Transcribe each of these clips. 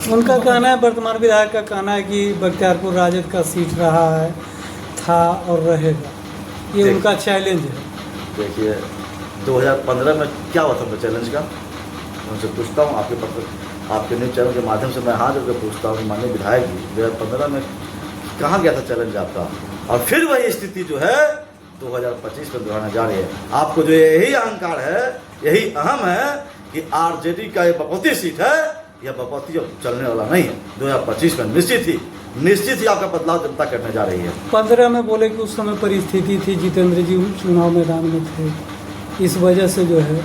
उनका कहना है, वर्तमान विधायक का कहना है कि बख्तियारपुर राजद का सीट रहा है, था और रहेगा। ये उनका चैलेंज है। देखिए 2015 में क्या हुआ था उनका चैलेंज का, उनसे पूछता हूँ आपके न्यूज़ चैनल के माध्यम से मैं हाथ जोड़ के पूछता हूँ कि माननीय विधायक जी 2015 में कहाँ गया था चैलेंज आपका, और फिर वही स्थिति जो है 2025 में दोहराने जा रही है। आपको जो यही अहंकार है, यही अहम है कि आरजेडी का ये बपौती सीट है, यह बपौती जो चलने वाला नहीं है। 2025 में निश्चित ही आपका बदलाव जनता करने जा रही है। 15 में बोले कि उस समय परिस्थिति थी, जितेंद्र जी चुनाव मैदान में थे, इस वजह से जो है।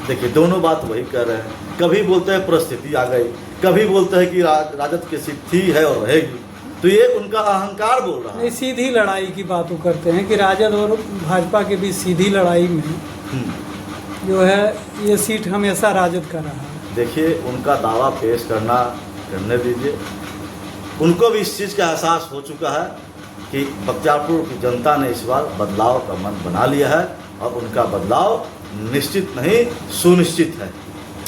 देखिए दोनों बात वही कर रहे हैं, कभी बोलते हैं परिस्थिति आ गई, कभी बोलते हैं कि राजद की सीट थी है और रहेगी, तो ये उनका अहंकार बोल रहा है। सीधी लड़ाई की बात वो करते हैं कि राजद और भाजपा के बीच सीधी लड़ाई में जो है ये सीट हमेशा राजद का रहा है। देखिए उनका दावा पेश करने दीजिए, उनको भी इस चीज़ का एहसास हो चुका है कि बख्तियारपुर की जनता ने इस बार बदलाव का मन बना लिया है, और उनका बदलाव निश्चित नहीं सुनिश्चित है।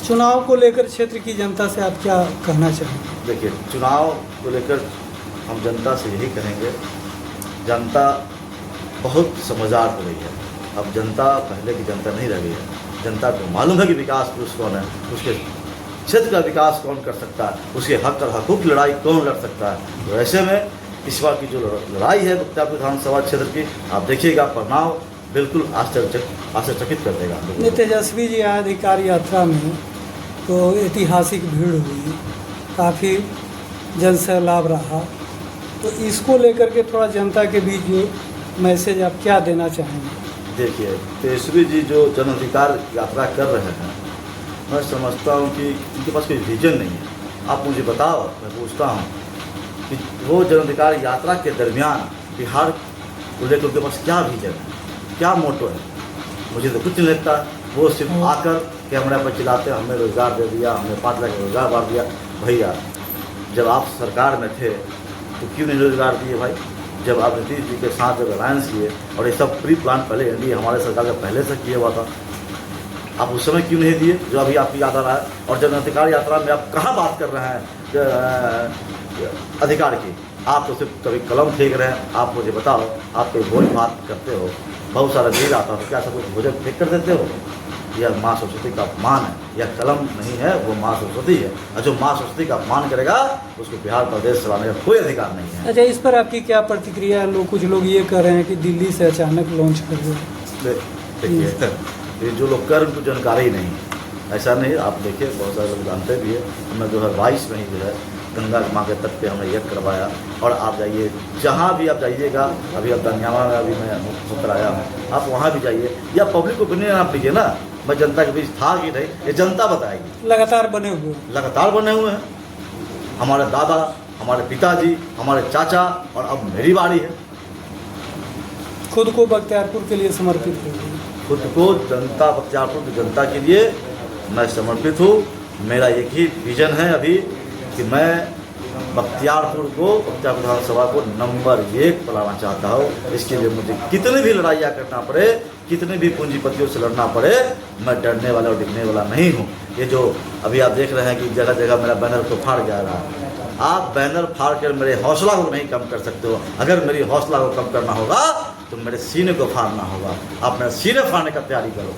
चुनाव को लेकर क्षेत्र की जनता से आप क्या कहना चाहेंगे? देखिए चुनाव को लेकर हम जनता से यही कहेंगे, जनता बहुत समझदार हो रही है। अब जनता पहले की जनता नहीं रह गई है। जनता को मालूम है कि विकास पुरुष कौन है, उसके क्षेत्र का विकास कौन कर सकता है, उसके हक और हकूक़ लड़ाई कौन लड़ सकता है। तो ऐसे में इस बार की जो लड़ाई है बख्तियारपुर विधानसभा क्षेत्र की, आप देखिएगा परिणाम बिल्कुल आश्चर्यचकित कर देगा। तेजस्वी जी आए अधिकार यात्रा में तो ऐतिहासिक भीड़ हुई, काफ़ी जनसैलाब रहा, तो इसको लेकर के थोड़ा जनता के बीच जो मैसेज आप क्या देना चाहेंगे? देखिए तेजस्वी जी जो जन अधिकार यात्रा कर रहे हैं, मैं समझता हूँ कि उनके पास कोई विजन नहीं है। आप मुझे बताओ, मैं पूछता हूँ कि वो जन अधिकार यात्रा के दरमियान बिहार को लेकर उनके पास क्या विजन है, क्या मोटो है? मुझे तो कुछ नहीं लगता। वो सिर्फ आकर कैमरा पर चिल्लाते हमने रोज़गार दे दिया, हमने 5 लाख रोज़गार बांट दिया। भैया जब आप सरकार में थे तो क्यों नहीं रोज़गार दिए भाई? जब आप नीतीश जी के साथ जब अलायंस किए और ये सब प्री प्लान पहले एनडीए हमारे सरकार का पहले से किया हुआ था, आप उस समय क्यों नहीं दिए जो अभी आपकी याद आ रहा है? और जन अधिकार यात्रा में आप कहाँ बात कर रहे हैं अधिकार की? आप तो सिर्फ कभी कलम फेंक रहे हैं। आप मुझे बताओ, आप कोई भोज भात करते हो, बहुत सारा भीड़ आता है, तो क्या सब कुछ भोजन फेंक कर देते हो? यह माँ सरस्वती का अपमान है। यह कलम नहीं है, वो माँ सरस्वती है, और जो माँ सरस्वती का अपमान करेगा उसको बिहार प्रदेश चलाने का कोई अधिकार नहीं है। अच्छा, इस पर आपकी क्या प्रतिक्रिया है? कुछ लोग ये कह रहे हैं कि दिल्ली से अचानक लॉन्च कर दिया। देखिए ये जो लोग कर उनको जानकारी नहीं है, ऐसा नहीं। आप देखिए बहुत सारे लोग जानते भी है। हमने 2022 में ही जो है गंगा माँ के तट पे हमने यज्ञ करवाया, और आप जाइए जहाँ भी आप जाइएगा, अभी आप दनियामा में अभी मैं होकर आया हूँ, आप वहाँ भी जाइए या पब्लिक ओपिनियन आप लीजिए ना, मैं जनता के बीच था कि नहीं ये जनता बताएगी। लगातार बने हुए हैं हमारे दादा, हमारे पिताजी, हमारे चाचा, और अब मेरी बारी है। खुद को बख्तियारपुर के लिए समर्पित कर दिया। खुद को जनता बख्तियारपुर की जनता के लिए मैं समर्पित हूँ। मेरा एक ही विजन है अभी कि मैं बख्तियारपुर विधानसभा को नंबर 1 पर लाना चाहता हूँ। इसके लिए मुझे कितनी भी लड़ाइयाँ करना पड़े, कितने भी पूंजीपतियों से लड़ना पड़े, मैं डरने वाला और डिगने वाला नहीं हूँ। ये जो अभी आप देख रहे हैं कि जगह जगह मेरा बैनर को फाड़ जा रहा है, आप बैनर फाड़ कर मेरे हौसला को नहीं कम कर सकते हो। अगर मेरी हौसला को कम करना होगा तो मेरे सीने को फाड़ना होगा। आप मेरे सीने फाड़ने का तैयारी करो।